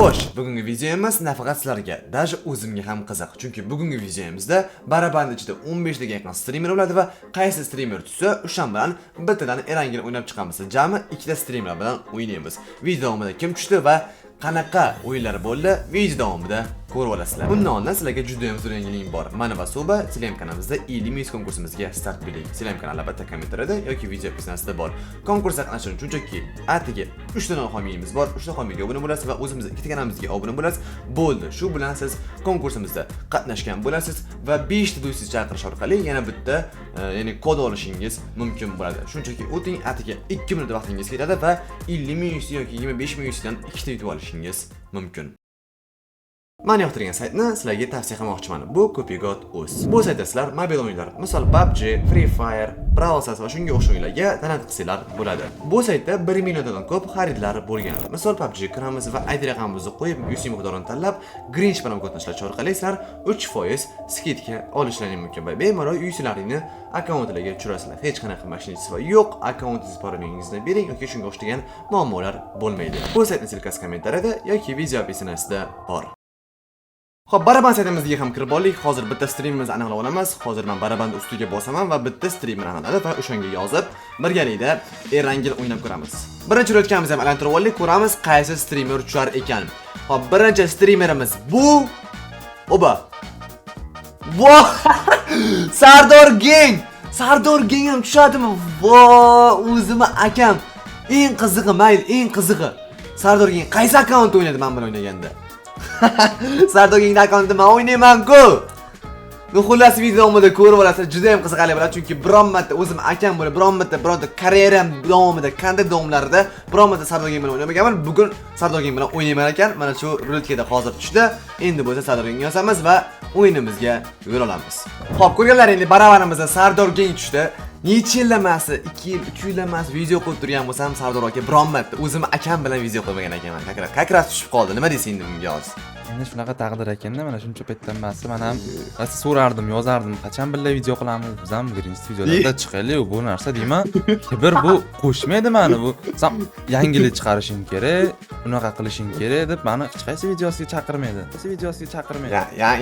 Xo'sh, bugungi videomiz nafaqat sizlarga, даже o'zimga ham qiziq. Chunki bugungi videomizda baraban ichida 15 taga yaqin streamer bo'ladi va qaysi streamer tutsa, o'shan bilan bittadan Erangel o'ynab chiqamiz. Jami 2 ta streamer bilan o'ynaymiz. Video davomida kim tushdi va qanaqa o'yinlar bo'ldi, video davomida ko'rib olasizlar. Bundan oldin sizlarga juda ham zo'r yangilik bor. Mana va Suba Telegram kanalimizda 50 ming konkursimizga start bering. Telegram kanal albatta kommentariyada yoki video episodida bor. Konkursga qatnashish uchun shunchaki atiga 3 ta homiyimiz bor. 3 ta homiyaga obuna bo'lasiz va o'zimizning 2 ta kanalimizga obuna bo'lasiz. Bo'ldi. Shu bilan siz konkursimizda qatnashgan bo'lasiz va 5 ta do'stingizni chaqirish orqali yana bitta ya'ni kod olishingiz mumkin bo'ladi. Shunchaki o'ting atiga 2 minut vaqtingiz ketadi va 50 ming yoki 25 ming dan 2 ta yutib olishingiz mumkin. Meni yoqtirgan saytni sizlarga tavsiya qilmoqchiman. Bu Kopigot.uz. Bu saytda sizlar mobil o'yinlar, misol PUBG, Free Fire, Brawl Stars va shunga o'xshash o'yinlarga talab qilsanglar bo'ladi. Bu saytda 1 milliondan ko'p xaridlar bo'lgan. Misol PUBG kiramiz va ID raqamimizni qo'yib, UC miqdorini tanlab, Grinch bilan o'tkazish orqali sizlar 3% skidka olishlaringiz mumkin va bemalol UC'laringni akkauntlarga tushirasizlar. Hech qanaqa mashinangiz va yo'q, akkauntingiz parolingizini bering yoki shunga o'xshagan muammolar bo'lmaydi. Bu saytning silkasi kommentariyada yoki video opisida bor. Xo'p, baraban saytimizga ham kirib olaylik. Hozir bitta streamerimizni aniqlab olamiz. Hozir men baraban ustiga bosaman va bitta streamer aniqladi va o'shanga yozib, birgalikda Erangel o'ynab ko'ramiz. Birinchi ro'yxatimizni ham aylantirib olaylik, ko'ramiz qaysi streamer tushar ekan. Xo'p, birinchi streamerimiz bu Oba. Voh! Sardor Gang! Sardor Gang ham tushadimi? Voh, o'zimni akam. Eng qizig'i, mayli, eng qizig'i. Sardor Gang qaysi akkaunt o'ynadi men bilan o'ynaganda? Sardor Gangning akkauntida men o'ynayman-ku. Xullas video davomida ko'rib olasiz, juda ham qiziqarli bo'ladi chunki biron marta o'zim akam bo'lib, bironta karyeram davomida, qanday davomlarida biron marta Sardor Gang bilan o'ynamaganman. Bugun Sardor Gang bilan o'ynayman ekan. Mana shu ruletkada hozir tushdi. Endi bo'lsa Sardor Gang yozamiz va o'yinimizga yo'l olamiz. Xo'p, ko'rganlaringizda barabarimizda Sardor Gang tushdi. Necha yil emas, 2 yil, 3 yil emas video qo'yib turgan bo'lsam, Sardor aka biron marta o'zim akam bilan video qo'ymagan ekanman. Kakras tushib qoldi. Nima deysiz endi bunga hozir? Endi shunaqa taqdir ekanda, mana shuncha paytdan beri men ham so'rardim, yozardim, qachon birga video qilamiz, biz ham birinchi videolarda chiqaylik, bu narsa deyman. Bir bu qo'shmaydi meni, bu sen yangilik chiqarishing kerak, unaqa qilishing kerak deb meni hech qaysi videosiga chaqirmaydi. Qaysi videosiga chaqirmaydi.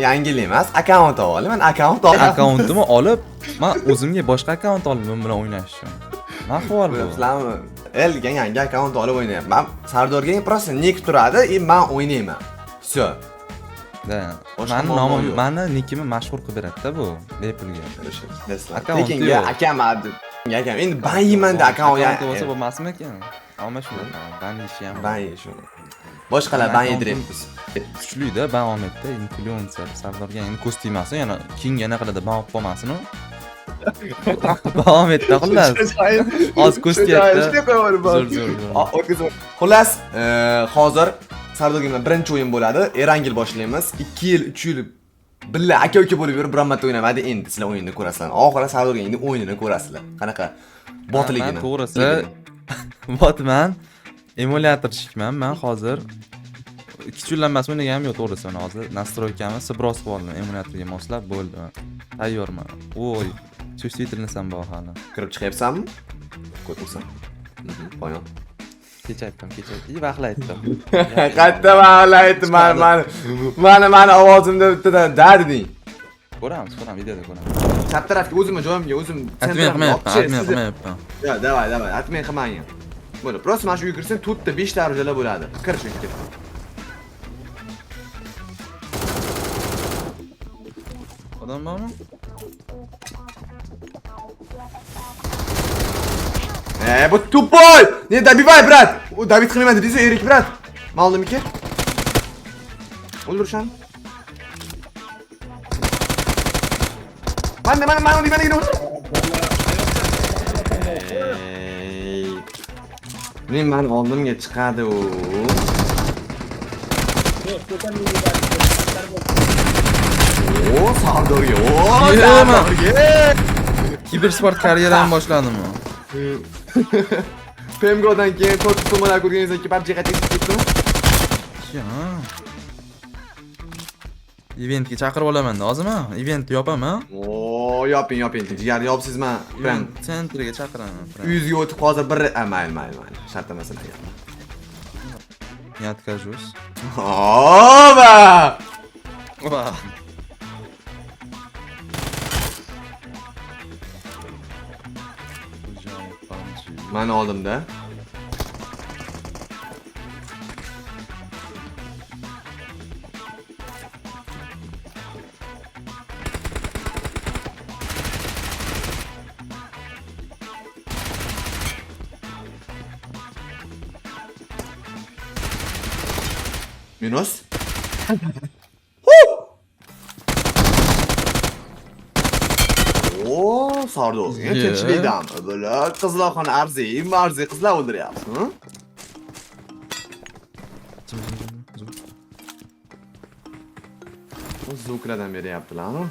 Yangilik emas, akkaunt olib, men akkaunt olib, akkauntimi olib, men o'zimga boshqa akkaunt olib men bilan o'ynash uchun. Mahvol bu. Sizlarmi? Elgan yangi akkaunt olib o'ynayapman. Sardor Gang просто nik turadi, men o'ynayman. Всё. Da. Meni nikimni mashhur qilib beradi-da bu Apple'ga. Lekin akam endi ban yeyman-da akkaunt bo'lsa bo'lmasmi ekan? Ammo shu ban yeyishi ham. Ban yeyish. Boshqalar ban yediramiz. Kuchli-da ban olmaydi-da, influencer Sardor Gangning kostyumasi yana keng yana qiladi, ban olib qolmasin-u. Davom etdi xullas. Hozir ko'styapti. Xullas, hozir Sardor Gang bilan birinchi o'yin bo'ladi. Erangel boshlaymiz. 2 yil, 3 yil birga aka-uka bo'lib yurib, biron marta o'ynamadi. Endi sizlar o'yinni ko'rasizlar. Oxiri Sardor Gangning o'yinini ko'rasizlar. Qanaqa botligini. To'g'risi, botman, emulyator shikman. Men hozir kichiklanmas o'ynaganim yo'q to'g'risi. Men hozir nastroykami sibros qildim, emulyatorga moslab bo'ldi. Tayyorman. Voy, chustительnosam bor hali. Kirib chiqyapsanmi? Ko'ribsan. Qo'yon. Kechaydim. Vaqtla aytdim. Qayerda vaqtla aytdim mani ovozimda bitta da deding. Ko'ramiz, videoda ko'ramiz. Chap tarafga o'zimga joyimga o'zim qilmayapman. Ya, davay, atmay qilmang. Bo'ldi. Просто mana shu uyga kirsang, 4 ta 5 darajalar bo'ladi. Kir shunga. Odam bormi? Bu тупой! Не добивай, брат! Давид qilmayman dedingiz, Erik brat. Ma'lumki? O'ldirisham. Mana. Men oldimga chiqadi u. Sardorga. Kibersport karyeram boshladimmi? PMG'dan keyin to'rt tutumalar ko'rganingizdan keyin PUBG qaytib ketdimi? Eventga chaqirib olaman-da, hozirmi? Event yopaman. Yoping. Jigar yopsizmi? Sentriga chaqiraman. Uyingizga o'tib hozir bir mayli. Shart emas anaga. Не откажусь. Oba! Va. Mani oldimda. Minus. Oo, sardı. Yeah. Tinchlikdan. Böyle qizlarxona arziy qizlar o'ldiryapsiz, ha? Zukradan beryaptilar, ha?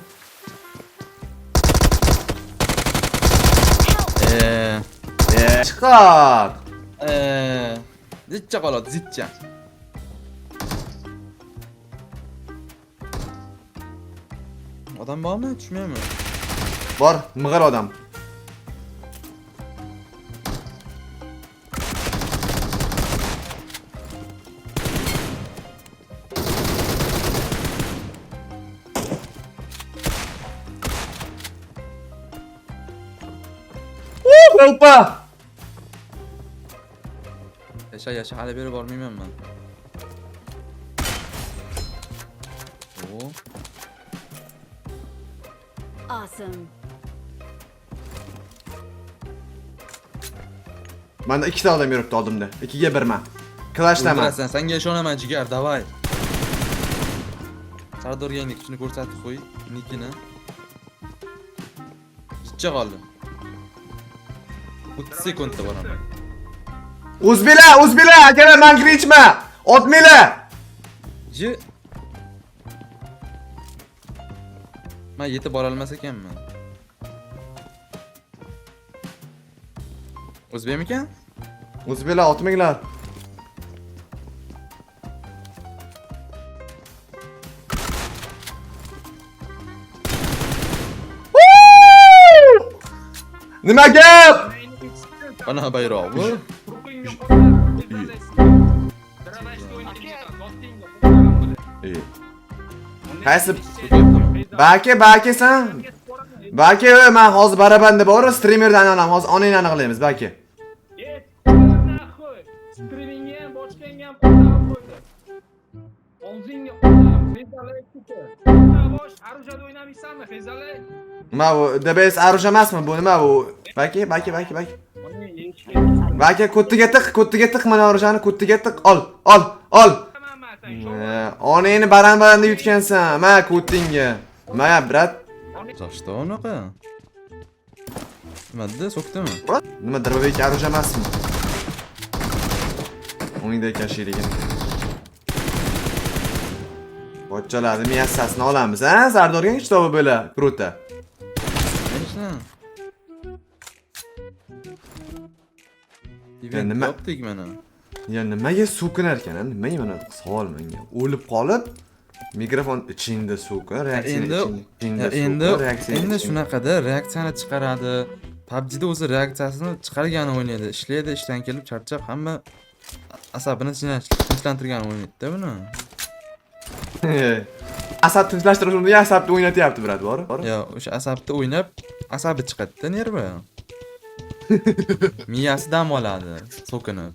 Chiqaq. Zitcha qoladi, zitcha. Odam bormi? Tushmaymi? Bor, mig'ir odam. Helpa! Yasha hali beri bormayman men. Oo. Awesome. Manda ikkita odam yuribdi oldimda. 2ga 1man. Clashdaman. O'ldirasan, senga ishonaman jigar, davay. Sardorga yangi kuchini ko'rsatib qo'y, nikini. Zitcha qoldi. 30 sekundda boraman. O'zbila, akalar men kirishma. Otmanglar. Ji. Men yetib bora olmas ekanman. O'zbekmikan? O'zbila otmanglar. Nima gap? Ana bayroq bu. Qaysi Baki sen? Baki men hozir barabanda bor, streamerdan olam, hozir onangni aniqlaymiz, Baki. Strimingga ham boshqanga ham qo'yib qo'ydi. Og'zingga qo'ydim, Fezalay kuchi. Bosh Arujada o'ynamaysanmi, Fezalay? Nima bu? DBS Aruja emasmi bu? Nima bu? Baki. Baki kuttiga tiq mana Arujani kuttiga tiq. Ol. Onangni baran-baranda yutgansan, ma kuttingga. Maya brat. Zashta unaqa. Nimadir so'kdimi? Nima darbabek Aruja emasmi? O'ngda kashirigan. Bochalarni miyassasini olamiz, ha? Sardorga kitobi bo'la, kruta. Конечно. Nima? Topdik mana. Ya nimaga so'kinar ekan? Nimaga mana savol menga. O'lib qolib mikrofon ichingda so'kar, Endi shunaqada reaksiyani chiqaradi. PUBG'da o'zi reaksiyasini chiqargani o'ynaydi. Ishlaydi, ishdan kelib charchab hamma asabini tinchlantirgani o'ynaydi-da buni. Asab tinchlantirish uchun asabni o'ynatyapti brat, bor? Yo, o'sha asabni o'ynab, asabi chiqadi-da nervi. Miyasi dam oladi, so'kinib.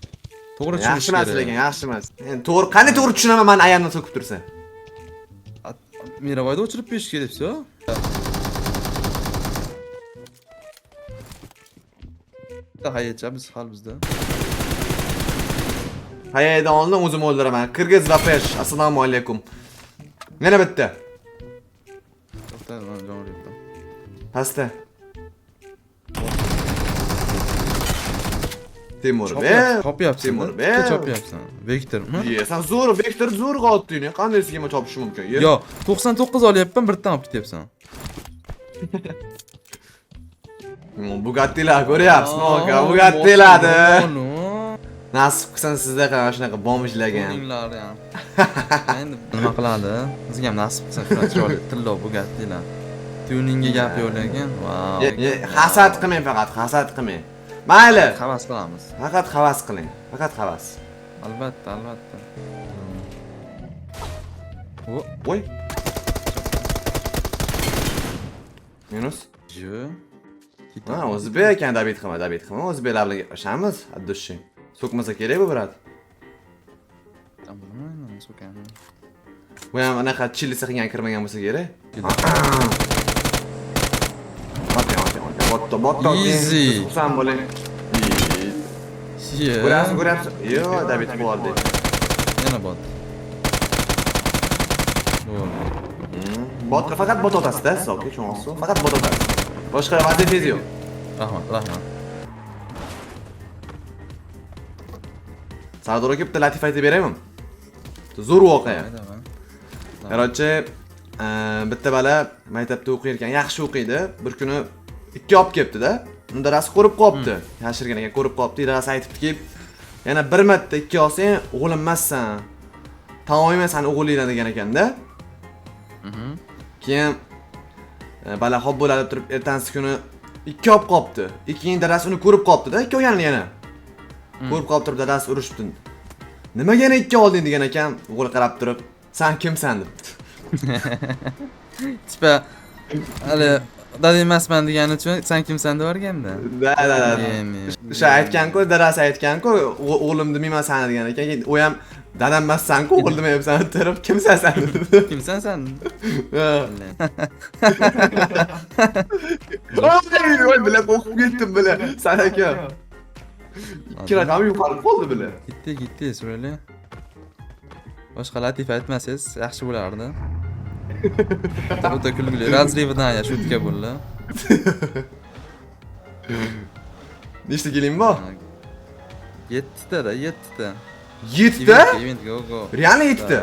To'g'ri tushunish kerak. Yaxshi emas lekin, yaxshi emas. Endi to'g'ri, qani to'g'ri tushunaman men ayamdan so'kib tursa. Miravoyda o'chirib berish kerak, всё. Hayyacha biz hal bizda. Hayaydan oldin o'zim o'ldiraman. Kirgiz va pesh. Assalomu alaykum. Yana bitta. To'xta, men jon uribman. Pastda. Timur Chopyapsan. Timur Chopyapsan. Vektormi? Sen zo'r, Vektor zo'r otding. Qanday sizga chopish mumkin? Yo, 99 olyapman, birdan olib ketyapsan. Bugattilar ko'ryapsizmi, aka? Bugattilardi. Nasib qilsa sizda qana shunaqa bomijlagan. O'yinlar ham. Endi nima qiladi? Bizga ham nasib qilsa shunaqa chiroyli tillo Bugattilar. Tuningga gap yo'q lekin. Vau. Hasad qilmang faqat, hasad qilmang. Mayli. Havas qilamiz. Faqat havas qiling. Faqat havas. Albatta, albatta. O, Voy. Minus. jo. Ha, o'zbek ekan, David qilma. O'zbeklar bilan gaplashamiz. Addushing. So'kmasa kerak bu, brat. Tamam, so'kam. Bu ham anaqa chillisi qilgan kirmagan bo'lsa kerak. Botto. Easy. Xursand bo'ling. Ko'ryapsiz? Yo, David bo'ldi. Yana bot. Bot faqat bot otasida, hisobga tushunasiz. Faqat bot otasiz. Boshqa vazifangiz yo'q. Rahmat. Sardor aka bitta latif aytib beraymi? Zo'r voqea. Короче, bitta bola maktabda o'qir ekan, yaxshi o'qiydi. Bir kuni 2 olib kelibdi-da. Uni dadasi ko'rib qolibdi. Yashirgan ekan, ko'rib qolibdi. Dadasi aytibdiki, yana bir marta 2 olsang, o'g'lim emassan. Tamoman seni o'g'ilinglar degan ekan-da. Keyin bola xo'p bo'ladi deb turib, ertasi kuni 2 olib qolibdi. Keyin dadasi uni ko'rib qolibdi-da, 2 olganini yana. Ko'rib qolib turib dadasi urishibdi. Nimaga yana 2 olding degan ekan, o'g'li qarab turib, "Sen kimsan?" debdi. Tipa hali dada emasman degani uchun sen kimsan deb o'rganda. Da. O'sha aytgan-ku, dadasi aytgan-ku, o'g'lim demayman seni degan ekan. U ham dadam emassan-ku, o'g'il demayapsan deb turib, "Kimsan sen?" dedi. Kimsan sen? Voy, bila qo'rqib ketdim bila. San aka. 2 raqam yuqori qoldi bila. Gitti, so'rayli. Boshqa latif aytmasangiz yaxshi bo'lardi. O'ta kulgili. Razrividan ya shutka bo'ldi. Nechta keling bor? 7 ta. 7 ta? Event go. Real 7 ta.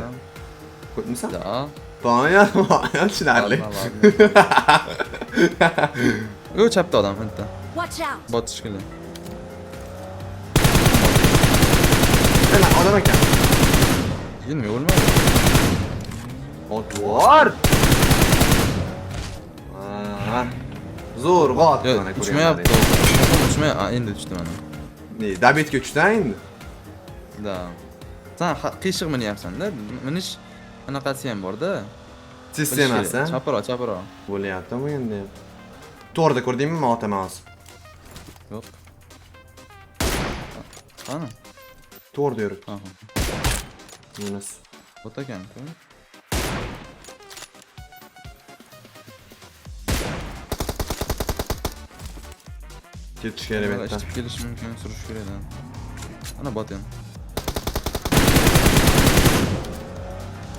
Ko'pmisan? Da. Boya, tushunarli. O chapda odam bitta. Watch out! Bot shikili. Mana odam ekan. Yinmi o'lmadi. Otvor. Zo'r g'ot mana ko'ryapsiz. Tushmayapti. Endi tushdi mana. Ne, Davidga tushdan endi. Da. Sen qiyshiq minyapsan-da. Minish anaqasi ham bor-da. Sistemasi. Chapiro. Bo'lyaptimi endi? To'g'rida ko'rdingmi, men otaman hozir. Yo'q. Qani? To'g'rida yurib. Aha. Minus. Bot ekan-ku. Ketish kerak Mana bitta. ishib kelish mumkin, surish kerak-da. Ana bot ham.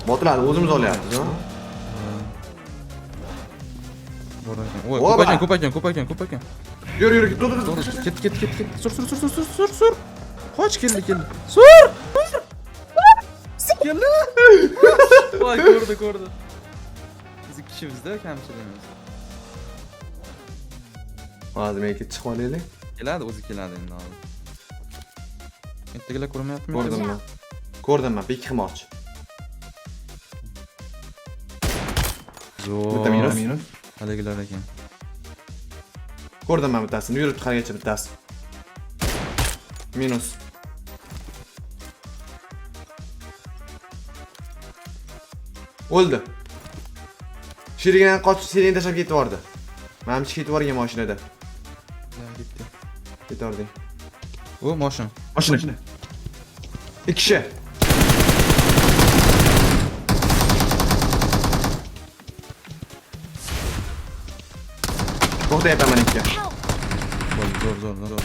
Botlar o'zimiz olyapmiz, ha? Bor ekan. Voy, ko'p ekan. Yur, dur. Ket. Sur. Qoch keldi. Sur! Keldi. Voy, ko'rdi. Biz ikki kishimizda kamchiligimiz. Hozir men chiqib olaylik. Keladi, o'zi keladi endi hozir. Ertagalar ko'rmayaptimi? Ko'rdim men, bek qilmoqchi. Zo'r. Bitta minus. Haligilar ekan. Ko'rdim men bittasini, yurib chiqargacha bittasi. Minus. O'ldi. Shirigan qochib, seni tashlab ketib yubordi. Men ham ketib yuborgan mashinada. Ketdi. Ketording. O, mashina. 2 kishi. To'xtayapman men ikki. Zo'r.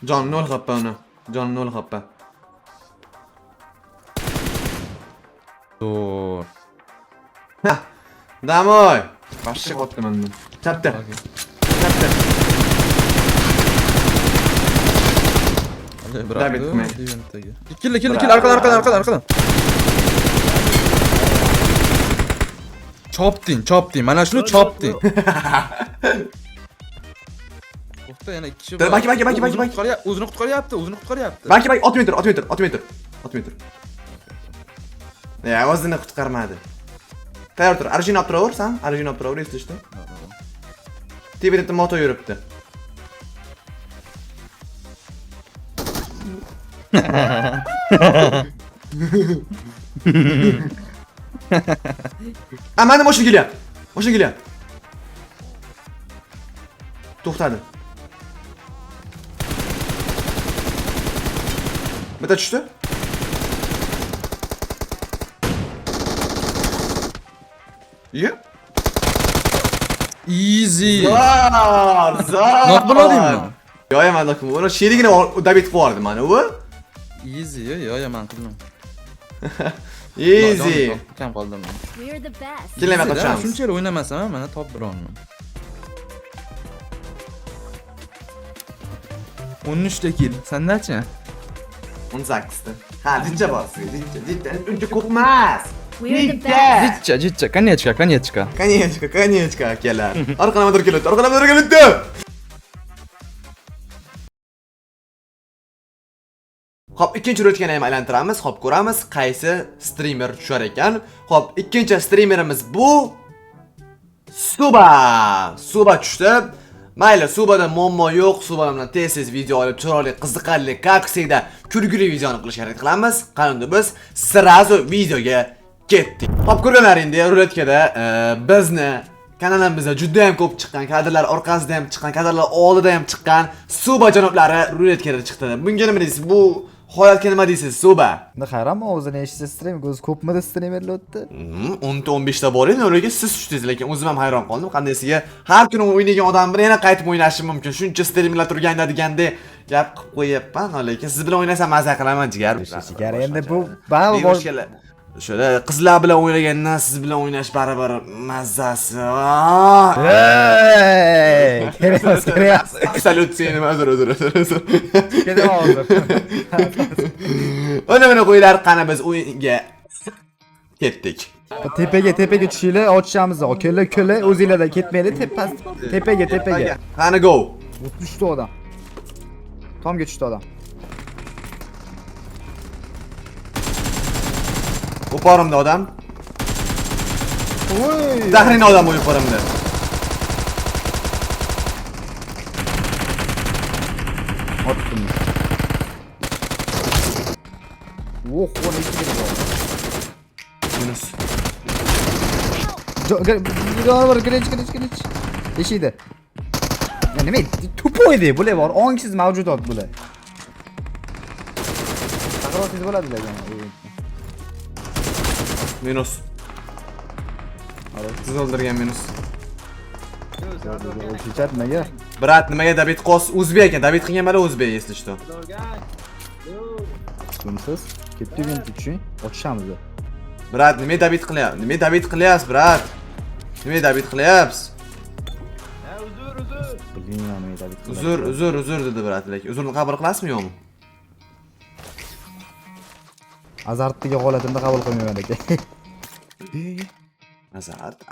Jon 0 HP uni. Jon 0 HP. Zo'r. Ha. Damoy. Boshqa qotdi mendan. Chapda. David men. Kill arqadan. Chopding. Mana shuni chopding. To'xta, yana 2 kishi bor. Baki. O'zini qutqaryapti. Baki, 6 metr. Ya, o'zini qutqarmadi. Tayyor tur. Arjin olib turaver sen. Arjin olib turaver, eslashdi. Tebirda moto yuribdi. Mana mashina kelyapti. Mashina kelyapti. To'xtadi. Bitta tushdi. Iya. Easy. Zor. Nok bo'ladingmi? Yo'q, men nok. Uni sherigini dabit qilib yubordim mana u. Easy, yo man qildim. Easy. Kam qoldim. We're the best. Kelmay qolamiz. Shunchalik o'ynamasam, mana top 1 oldim. 13 ta kill. Sendachi? 18 ta. Ha, dincha bor sizga, dincha. Uncha ko'p emas. We're the best. Jitcha, konechka. Конечно, akalar. Orqadan kelyapti. Xo'p, ikkinchi rutgani ham aylantiramiz. Xo'p, ko'ramiz qaysi streamer tushar ekan. Xo'p, ikkinchi streamerimiz bu Suba tushdi. Mayli, Subada muammo yo'q. Suba bilan tez video olib, chiroyli, qiziqarli, kaksikda kulgili videoni qilishga harakat qilamiz. Qanday biz sirazu videoga ketdik. Xo'p, ko'rganlaringdek, ruletkada bizni kanalimizda juda ham ko'p chiqqan, kadrlar orqasida ham chiqqan, kadrlar oldida ham chiqqan Suba janoblari ruletkada chiqdi. Bunga nima deysiz? Bu holatga nima deysiz, Suba? Hayron o'zini eshitsa stream, o'zi ko'pmidi streamerlar o'tdi? 10-15 ta bor edi, ularga siz tushdingiz, lekin o'zim ham hayron qoldim. Qanday sizga har kuni o'ynagan odam bilan yana qaytib o'ynashim mumkin. Shuncha streamerlar turganda deganda gap qilib qo'yapman, lekin siz bilan o'ynasam mazza qilaman, jigar. Jigar endi bu baribir Şöyle qizlar bilan o'ynagandan siz bilan o'ynash baribir mazzasi. kerak. Salut seni, uzr. Kedim hozir. Mana qo'ylar, qani biz o'yinga ketdik. Tepaga tushinglar, ochamiz. Ko'la o'zingizlar ketmaylik, tepaga. Qani go. Tushdi odam. Tomga tushdi odam. Yuqorimda odam. Voy! Zahrin odam bu yuqorimda. Otdim. Voh, ona ikki bor. Yunus. Grinch. Eshikda. Ya nima? Tupoydi, bular bor. Ongsiz mavjudot bular. Taqrotsiz bo'ladilar yani. Minus. Siz o'ldirgan minus. Chat nimaga? Brat, nimaga David qos o'zbek ekan. David qilgan mala o'zbek eslashdi. Tushunsiz? Ketdik endi tushing. Ochamiz. Brat, nima David qilyapsiz? Nima David qilyapsiz, brat? Nima David qilyapsiz? Bilmayman nima David. Uzr dedi brat, lekin uzrni qabul qilasizmi yo'qmi? Azartdagi holatimda qabul qilmayman aka.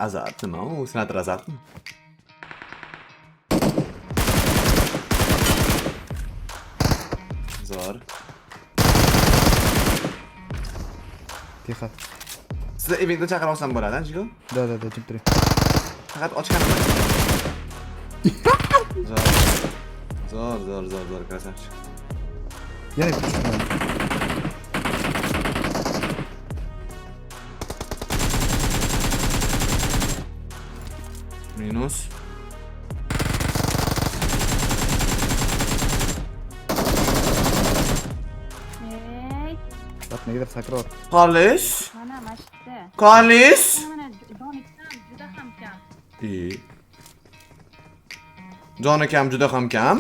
Azart nima u? Senator azartmi? Zo'r. Tixa. Sizni evingizga chaqira olsam bo'ladi-a, jigo? Da, jim turing. Faqat ochgan. Zo'r, krasavchik. Yana tushdim. Minus. Hey, Bak negadir sakror. Xolis. mana mashqda. Xolis. Mana donikdan juda ham kam. Jon akam juda ham kam.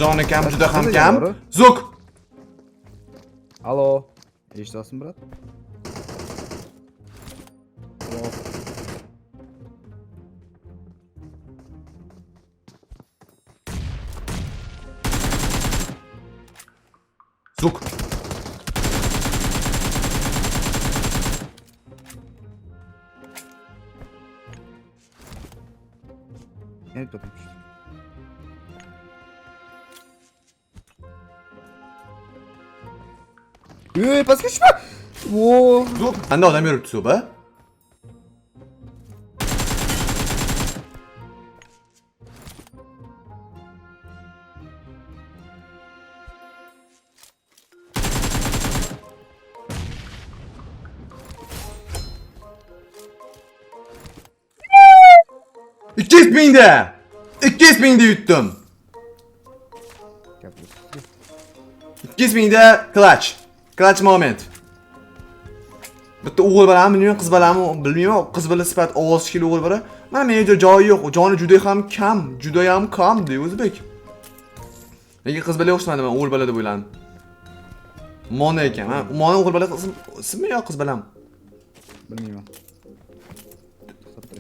Jon akam juda ham kam. Zuk. Alo. Eshityapsizmi, brat? Zuk. Yana to'pim. Pastga tushma. Vo. Zo'q. Qanday odam yuribdi Suba? $200.000'de! 200.000'de yuttum. 200.000'de clutch. Clutch moment. Bitta o'g'il bolami, bilmayman, qiz bolami, bilmayman. Qiz bola sifat ovoz shikili o'g'il bola. Mana menga joyi yo'q. Joni juda ham kam, juda ham kam deydi o'zbek. Nega qiz bola o'xshamadi, men o'g'il bola deb o'yladim. Mona ekan, ha. Mona o'g'il bola ismi yo qiz bolam? Bilmayman.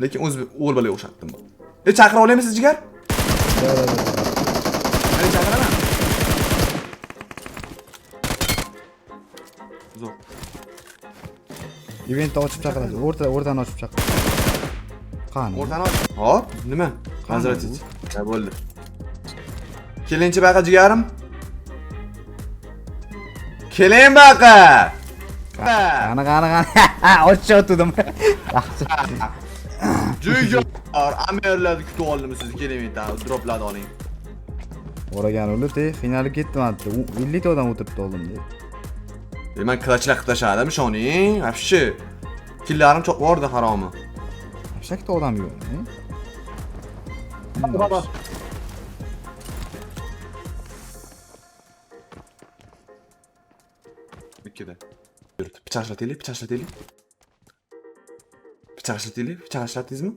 Lekin o'g'il bolaga o'xshatdim. Chaqira olamisiz jigar? Meni chaqiraman. Zo'q. Eventni ochib chaqiradi. O'rtani ochib chaqir. Qani? O'rtani och. Hop, nima? Hazratingiz. Ha, bo'ldi. Kelinchi baqa jigarim. Keling baqa. Qani. Ochib Yaxshi. Jigar, amerlarni kutib oldim siz keling men droplarni oling. O'ragan o'lib, qiynalib ketdim hatto. 50 ta odam o'tiribdi oldimda. Men klachlar qilib tashladim, shoning. Вообще. Killarim cho'q bordi haromi. Shakta odam yo'q. Baba. Ikkida. Pichoq ishlataylik. Pichoq ishlatdingizmi?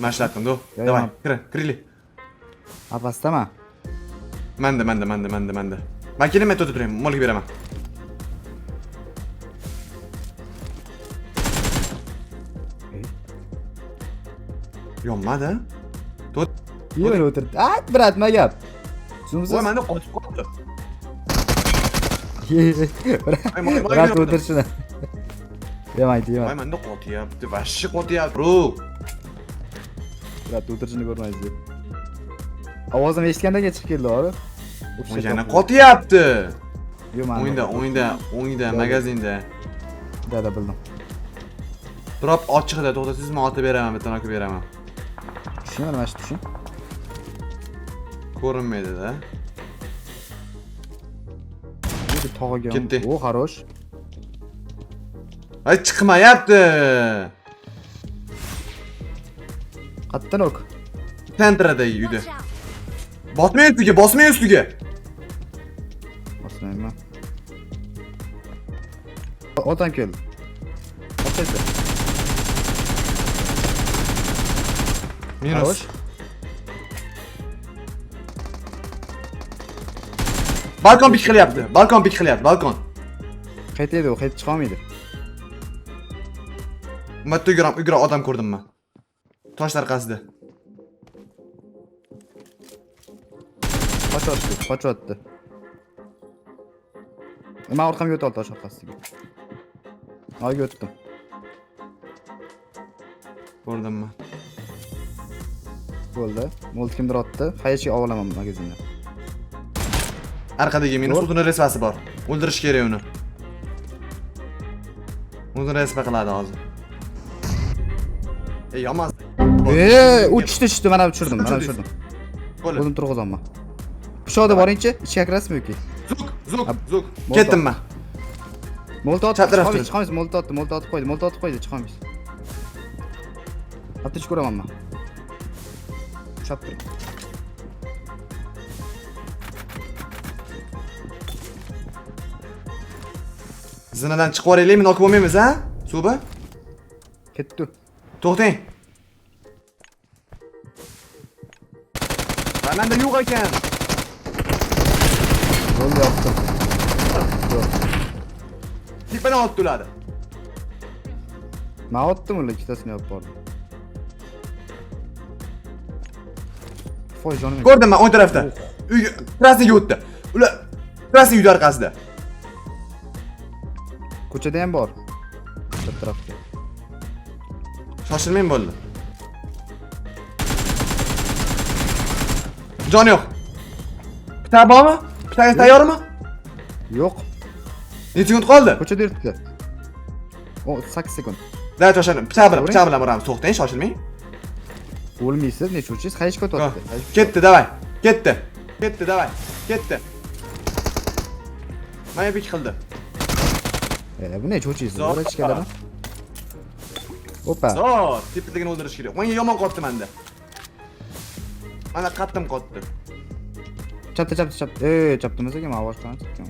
Men ishlatdim, do. Davay, kiraylik. Apastama. Manda. Men keling, men to'tib turaman, molga beraman. Yonmadi. Yo'l o'tirdi. Brat, nima gap? Tushunsiz? Voy, menda qotib qoldi. Brat, o'tir shuni. Yemaydi. Voy, menda qotyapti, vashshi qotyapti, bro. Brat, o'tir shuni ko'rmaysiz. Ovozim eshitgandan chiqib keldi, hozir. Yana qotyapti. Yo'q, men. O'ngda, magazinda. Dada bildim. Drop ochiqda, to'xtasizmi? Otib beraman, bitta nokib beraman. Tushun, mana shu tushun. Ko'rinmaydi-da. Bu tog'iga. Ketdi. O, xarosh. Ay, chiqmayapti. Qatdan o'q. Tentrada uyda. Bosmay ustiga. Osmayman. Otan keldi. Otaysa. Minus. Balkon pik qilyapti. Balkon. Qaytaydi, u qaytib chiqa olmaydi. Bitta uygra odam ko'rdim men. Tosh orqasida. Qochyapti. Men orqamga o'tib tosh orqasiga. Oyga o'tdim. Ko'rdim men. Bo'ldi. Mo'lt kimdir otdi. Qayerga olaman magazindan. Arkadagi minus o'zini resvasi bor. O'ldirish kerak uni. O'zini resva qiladi hozir. Yomon. Uchishdi, mana tushirdim. Bo'ldi. O'zim turg'izolman. Pishoqda boringchi, ichga kirasizmi yoki? Zuk. Ketdim men. Mo'lt otib, Chatirafti. chiqamiz, mo'lt otib qo'ydi, chiqamiz. Hatto ish ko'raman men. Ushab turing. Zinadan chiqib oraylik, men okib olmaymiz, ha? Suba? Ketdi. To'xtang. Menda yo'q ekan. Bo'ldi, yoqdim. Tipini olib turadi. Men otdim ular ikkitasini olib bordim. Foy jonim. Ko'rdim men o'ng tarafda. Uyga trassaga o'tdi. Ular trassa uyda orqasida. Ko'chada ham bor. Ko'cha tarafda. Shoshilmang bo'ldi. Jon yo'q. Bitta bormi? Bitta tayyormi? Yo'q. Necha sekund qoldi? Ko'chada yuribdi. 8 sekund. Da shoshilmang. Pichoq bilan boramiz. To'xtang, shoshilmang. O'lmaysiz, necha uchingiz qayerga ketyapti? Ketdi, davay. Ketdi. Ketdi, davay. Ketdi. Mana bek qildi. Bu necha uchingiz? Bora ichkalarmi? Opa. Zor, tepidagini o'ldirish kerak. Menga yomon qotdi menda. Mana qattim qotdi. Chapdi. Chapdi emas ekan, men ovoz qilib chiqqan.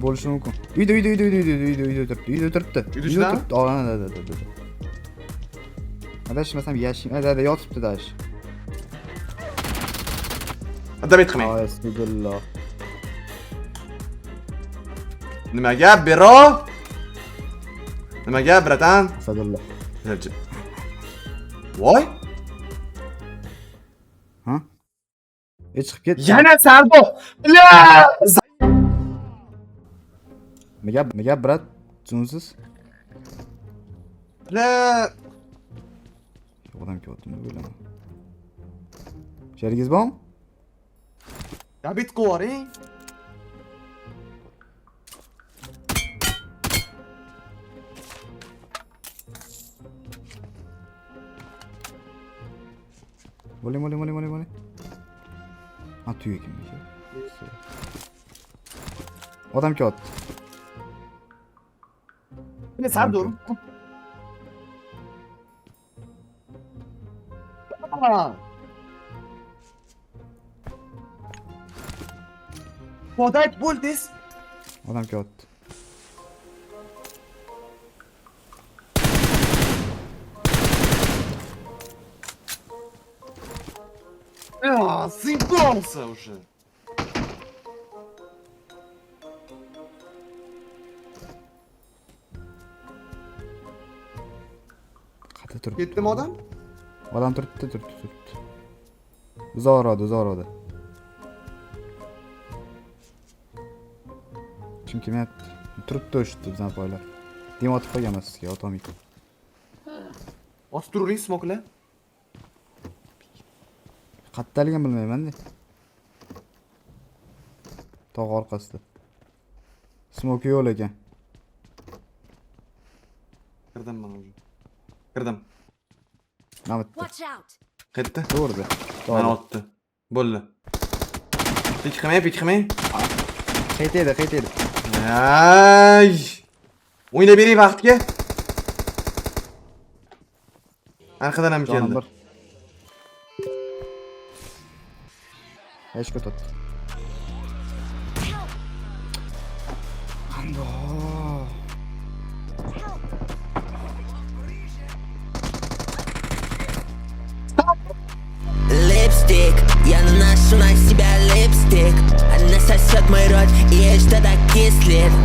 Bo'lishi mumkin. Uyda turibdi. Uyda turibdi. Da. Adashmasam yashim. Da yotibdi dash. Adabet qilmang. Bismillah. Nima gap, bero? Nima gap, bratan? Sadullah. Voy! Ha? Chiqib ketdi. Yana sardo. Mega brat, tushunsiz? La. Odam kelyaptimi bilaman. Sherigingiz bormi? Dabit qo'ring. Bo'ling. Ha, tuya kim? Odam kelyapti. Ne sardo. Podayt bo'ldingiz. Odam kelyapti. Заебался уже. Qayerda turibdi? Ketdimi odam? Odam turibdi. Uzoqroqda. Kim kelyapti? Turibdi o'shda bizdan poylar. Dem otib qo'yganman sizga, otomik. Otib turing, smoklar. Qattaligini bilmayman-da. Tog' orqasida. Smoke yo'q ekan. Kirdim men уже. Kirdim. Nima bitta? Watch out! Qayerda? To'g'ri. Mana otdi. Bo'ldi. Pik qilmang. Qaytaydi. Ay! O'ynab bering vaqtga. Arqadan ham keldi. Bir. Hech ko'tat. Липстик, я наношу на себя липстик. Она сосет мой рот, и ей что-то кислит.